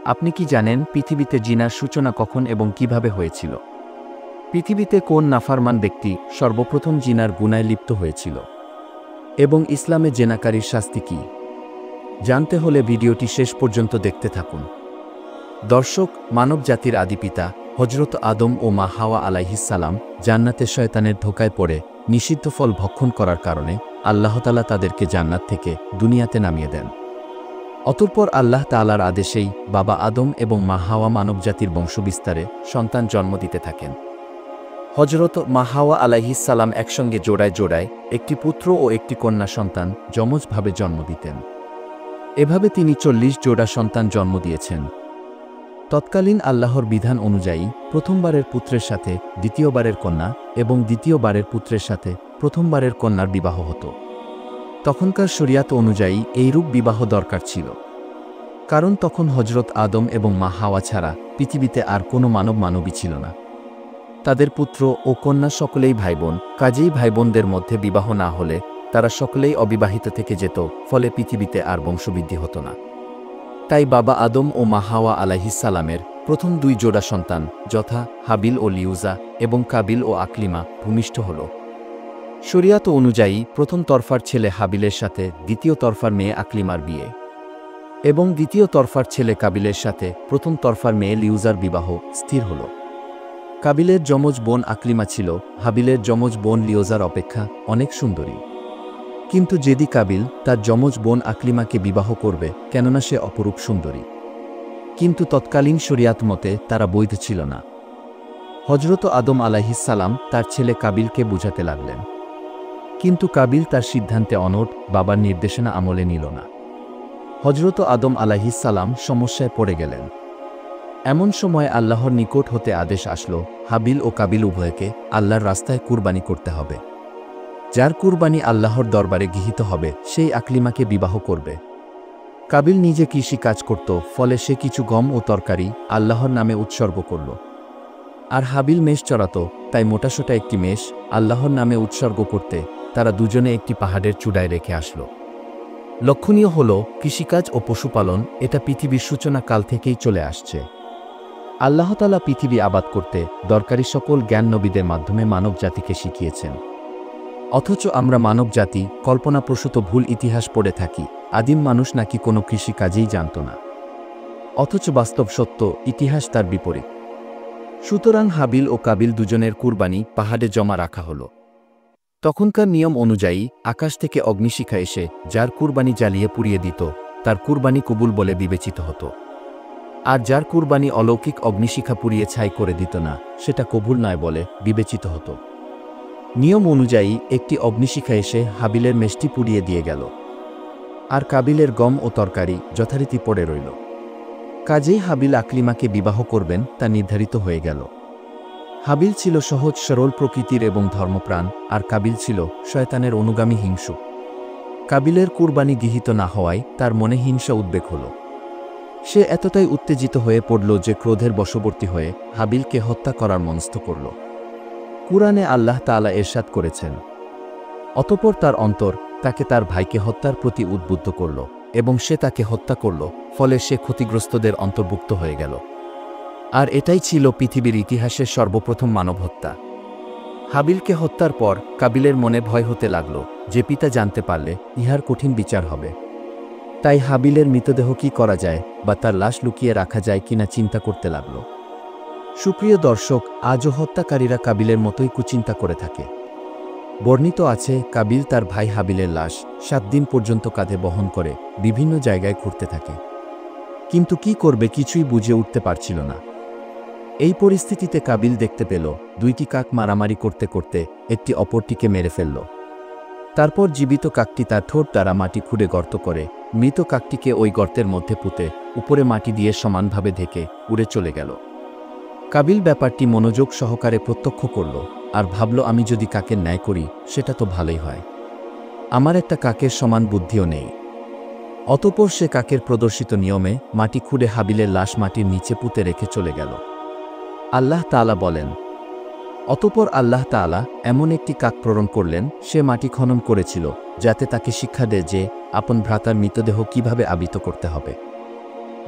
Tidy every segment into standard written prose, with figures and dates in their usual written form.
আপনি কি জানেন পৃথিবীতে জিনার সূচনা কখন এবং কিভাবে হয়েছিল? পৃথিবীতে কোন নাফরমান ব্যক্তি সর্বপ্রথম জিনার গুনায় লিপ্ত হয়েছিল? এবং ইসলামে জেনাকারীর শাস্তি কি? জানতে হলে ভিডিওটি শেষ পর্যন্ত দেখতে থাকুন। দর্শক, মানবজাতির আদিপিতা হযরত আদম ও মা হাওয়া আলাইহিসসালাম জান্নাতে শয়তানের ধোঁকায় পড়ে নিষিদ্ধ ফল ভক্ষণ করার কারণে আল্লাহ তাআলা তাদেরকে জান্নাত থেকে দুনিয়াতে নামিয়ে দেন। অতঃপর আল্লাহ তাআলার আদেশেই বাবা আদম এবং মা হাওয়া মানবজাতির বংশবিস্তারে সন্তান জন্ম দিতে থাকেন। হযরত মা হাওয়া আলাইহিসসালাম একসঙ্গে জোড়ায় জোড়ায় একটি পুত্র ও একটি কন্যা সন্তান যমজভাবে জন্ম দিতেন। এভাবে তিনি ৪০ জোড়া সন্তান জন্ম দিয়েছেন। তৎকালীন আল্লাহর বিধান অনুযায়ী প্রথমবারের পুত্রের সাথে দ্বিতীয়বারের কন্যা এবং দ্বিতীয়বারের পুত্রের সাথে প্রথমবারের কন্যার বিবাহ হতো। তখনকার শরিয়াত অনুযায়ী এইরূপ বিবাহ দরকার ছিল, কারণ তখন হযরত আদম এবং মা হাওয়া ছাড়া পৃথিবীতে আর কোনো মানবী ছিল না। তাদের পুত্র ও কন্যা সকলেই ভাইবোন, কাজেই ভাইবোনদের মধ্যে বিবাহ না হলে তারা সকলেই অবিবাহিত থেকে যেত, ফলে পৃথিবীতে আর বংশবৃদ্ধি হতো না। তাই বাবা আদম ও মা হাওয়া আলাইহিসসালামের প্রথম ২ জোড়া সন্তান যথা হাবিল ও লিউজা এবং কাবিল ও আকলিমা ভূমিষ্ঠ হল। শরিয়াত অনুযায়ী প্রথম তরফার ছেলে হাবিলের সাথে দ্বিতীয় তরফার মেয়ে আকলিমার বিয়ে এবং দ্বিতীয় তরফার ছেলে কাবিলের সাথে প্রথম তরফার মেয়ে লিউজার বিবাহ স্থির হল। কাবিলের যমজ বোন আকলিমা ছিল হাবিলের যমজ বোন লিউজার অপেক্ষা অনেক সুন্দরী। কিন্তু যেদি কাবিল তার যমজ বোন আকলিমাকে বিবাহ করবে, কেননা সে অপরূপ সুন্দরী, কিন্তু তৎকালীন শরিয়াত মতে তারা বৈধ ছিল না। হযরত আদম আলাইহিসসালাম তার ছেলে কাবিলকে বুঝাতে লাগলেন, কিন্তু কাবিল তার সিদ্ধান্তে অনড়, বাবার নির্দেশনা আমলে নিল না। হযরত আদম আলাইহিসসালাম সমস্যায় পড়ে গেলেন। এমন সময় আল্লাহর নিকট হতে আদেশ আসলো, হাবিল ও কাবিল উভয়কে আল্লাহর রাস্তায় কুরবানি করতে হবে। যার কুরবানি আল্লাহর দরবারে গৃহীত হবে সেই আকলিমাকে বিবাহ করবে। কাবিল নিজে কৃষি কাজ করত, ফলে সে কিছু গম ও তরকারি আল্লাহর নামে উৎসর্গ করল। আর হাবিল মেষ চড়াত, তাই মোটাসোটা একটি মেষ আল্লাহর নামে উৎসর্গ করতে তারা দুজনে একটি পাহাড়ের চূড়ায় রেখে আসলো। লক্ষণীয় হল, কৃষিকাজ ও পশুপালন এটা পৃথিবীর সূচনা কাল থেকেই চলে আসছে। আল্লাহ তাআলা পৃথিবী আবাদ করতে দরকারি সকল জ্ঞান নবীদের মাধ্যমে মানব জাতিকে শিখিয়েছেন। অথচ আমরা মানব জাতি কল্পনাপ্রসূত ভুল ইতিহাস পড়ে থাকি, আদিম মানুষ নাকি কোনো কৃষিকাজেই জানত না। অথচ বাস্তব সত্য, ইতিহাস তার বিপরীত। সুতরাং হাবিল ও কাবিল দুজনের কুরবানি পাহাড়ে জমা রাখা হল। তখনকার নিয়ম অনুযায়ী আকাশ থেকে অগ্নিশিখা এসে যার কুরবানি জ্বালিয়ে পুড়িয়ে দিত তার কুরবানি কবুল বলে বিবেচিত হতো। আর যার কুরবানি অলৌকিক অগ্নিশিখা পুড়িয়ে ছাই করে দিত না, সেটা কবুল নয় বলে বিবেচিত হতো। নিয়ম অনুযায়ী একটি অগ্নিশিখা এসে হাবিলের মেষটি পুড়িয়ে দিয়ে গেল, আর কাবিলের গম ও তরকারি যথারীতি পড়ে রইল। কাজেই হাবিল আকলিমাকে বিবাহ করবেন তা নির্ধারিত হয়ে গেল। হাবিল ছিল সহজ সরল প্রকৃতির এবং ধর্মপ্রাণ, আর কাবিল ছিল শয়তানের অনুগামী হিংসুক। কাবিলের কুরবানি গৃহীত না হওয়ায় তার মনে হিংসা উদ্বেগ হল। সে এতটাই উত্তেজিত হয়ে পড়ল যে ক্রোধের বশবর্তী হয়ে হাবিলকে হত্যা করার মনস্থ করল। কুরআনে আল্লাহ তাআলা ইরশাদ করেছেন, অতঃপর তার অন্তর তাকে তার ভাইকে হত্যার প্রতি উদ্বুদ্ধ করল এবং সে তাকে হত্যা করল, ফলে সে ক্ষতিগ্রস্তদের অন্তর্ভুক্ত হয়ে গেল। আর এটাই ছিল পৃথিবীর ইতিহাসের সর্বপ্রথম মানব হত্যা। হাবিলকে হত্যার পর কাবিলের মনে ভয় হতে লাগল যে পিতা জানতে পারলে ইহার কঠিন বিচার হবে। তাই হাবিলের মৃতদেহ কি করা যায় বা তার লাশ লুকিয়ে রাখা যায় কিনা চিন্তা করতে লাগল। সুপ্রিয় দর্শক, আজও হত্যাকারীরা কাবিলের মতোই কুচিন্তা করে থাকে। বর্ণিত আছে, কাবিল তার ভাই হাবিলের লাশ ৭ দিন পর্যন্ত কাঁধে বহন করে বিভিন্ন জায়গায় ঘুরতে থাকে, কিন্তু কি করবে কিছুই বুঝে উঠতে পারছিল না। এই পরিস্থিতিতে কাবিল দেখতে পেল ২টি কাক মারামারি করতে করতে একটি অপরটিকে মেরে ফেলল। তারপর জীবিত কাকটি তার ঠোঁট দ্বারা মাটি খুঁড়ে গর্ত করে মৃত কাকটিকে ওই গর্তের মধ্যে পুঁতে উপরে মাটি দিয়ে সমানভাবে ঢেকে উড়ে চলে গেল। কাবিল ব্যাপারটি মনোযোগ সহকারে প্রত্যক্ষ করল আর ভাবল, আমি যদি কাকের ন্যায় করি সেটা তো ভালোই হয়, আমার একটা কাকের সমান বুদ্ধিও নেই। অতঃপর সে কাকের প্রদর্শিত নিয়মে মাটি খুঁড়ে হাবিলের লাশ মাটির নিচে পুঁতে রেখে চলে গেল। আল্লাহ তাআলা বলেন, অতঃপর আল্লাহ তাআলা এমন একটি কাক প্রেরণ করলেন, সে মাটি খনন করেছিল যাতে তাকে শিক্ষা দেয় যে আপন ভ্রাতার মৃতদেহ কিভাবে আবিত করতে হবে।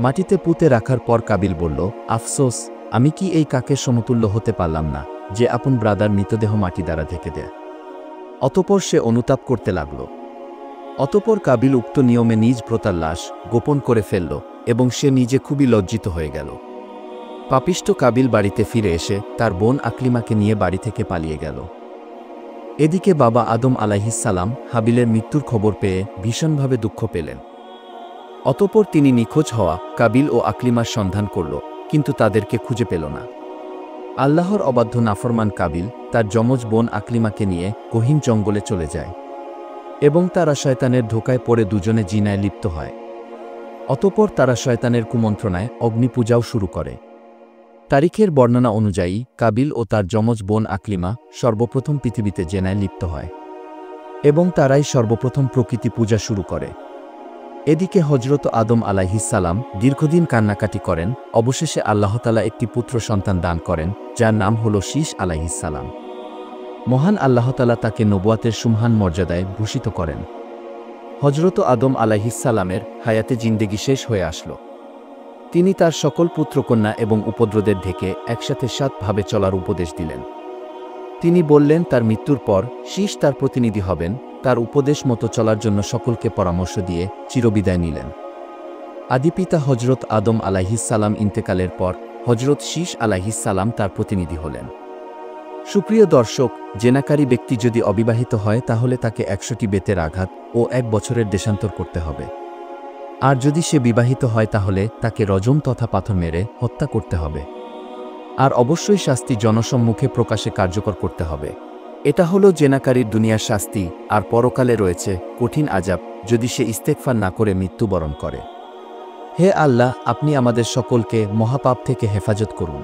মাটিতে পুঁতে রাখার পর কাবিল বলল, আফসোস, আমি কি এই কাকের সমতুল্য হতে পারলাম না যে আপন ব্রাদার মৃতদেহ মাটি দ্বারা ঢেকে দেয়। অতঃপর সে অনুতাপ করতে লাগল। অতঃপর কাবিল উক্ত নিয়মে নিজ ভ্রাতার লাশ গোপন করে ফেলল এবং সে নিজে খুবই লজ্জিত হয়ে গেল। পাপিষ্ঠ কাবিল বাড়িতে ফিরে এসে তার বোন আকলিমাকে নিয়ে বাড়ি থেকে পালিয়ে গেল। এদিকে বাবা আদম আলাইহিসসালাম হাবিলের মৃত্যুর খবর পেয়ে ভীষণভাবে দুঃখ পেলেন। অতঃপর তিনি নিখোঁজ হওয়া কাবিল ও আকলিমার সন্ধান করল, কিন্তু তাদেরকে খুঁজে পেল না। আল্লাহর অবাধ্য নাফরমান কাবিল তার যমজ বোন আকলিমাকে নিয়ে গহীন জঙ্গলে চলে যায় এবং তারা শয়তানের ধোকায় পড়ে দুজনে জিনায় লিপ্ত হয়। অতঃপর তারা শয়তানের কুমন্ত্রণায় অগ্নিপূজাও শুরু করে। তারিখের বর্ণনা অনুযায়ী কাবিল ও তার যমজ বোন আকলিমা সর্বপ্রথম পৃথিবীতে জেনায় লিপ্ত হয় এবং তারাই সর্বপ্রথম প্রকৃতি পূজা শুরু করে। এদিকে হজরত আদম আলাইহিসসালাম দীর্ঘদিন কান্নাকাটি করেন। অবশেষে আল্লাহতালা একটি পুত্র সন্তান দান করেন, যার নাম হল শীশ আলাইহিসসালাম। মহান আল্লাহতালা তাকে নবুয়াতের সুমহান মর্যাদায় ভূষিত করেন। হজরত আদম আলাইহিসসালামের হায়াতে জিন্দেগি শেষ হয়ে আসল। তিনি তার সকল পুত্রকন্যা এবং উপদ্রদের ঢেকে একসাথে ৭ ভাবে চলার উপদেশ দিলেন। তিনি বললেন তার মৃত্যুর পর শীশ তার প্রতিনিধি হবেন। তার উপদেশ মতো চলার জন্য সকলকে পরামর্শ দিয়ে চিরবিদায় নিলেন। আদিপিতা হজরত আদম আলাইহিসসালাম ইন্তেকালের পর হজরত শীশ আলাইহিসসালাম তার প্রতিনিধি হলেন। সুপ্রিয় দর্শক, জেনাকারী ব্যক্তি যদি অবিবাহিত হয় তাহলে তাকে ১০০টি বেতের আঘাত ও ১ বছরের দেশান্তর করতে হবে। আর যদি সে বিবাহিত হয় তাহলে তাকে রজম তথা পাথর মেরে হত্যা করতে হবে। আর অবশ্যই শাস্তি জনসম্মুখে প্রকাশে কার্যকর করতে হবে। এটা হলো জেনাকারীর দুনিয়ার শাস্তি। আর পরকালে রয়েছে কঠিন আযাব যদি সে ইস্তেগফার না করে মৃত্যুবরণ করে। হে আল্লাহ, আপনি আমাদের সকলকে মহাপাপ থেকে হেফাজত করুন।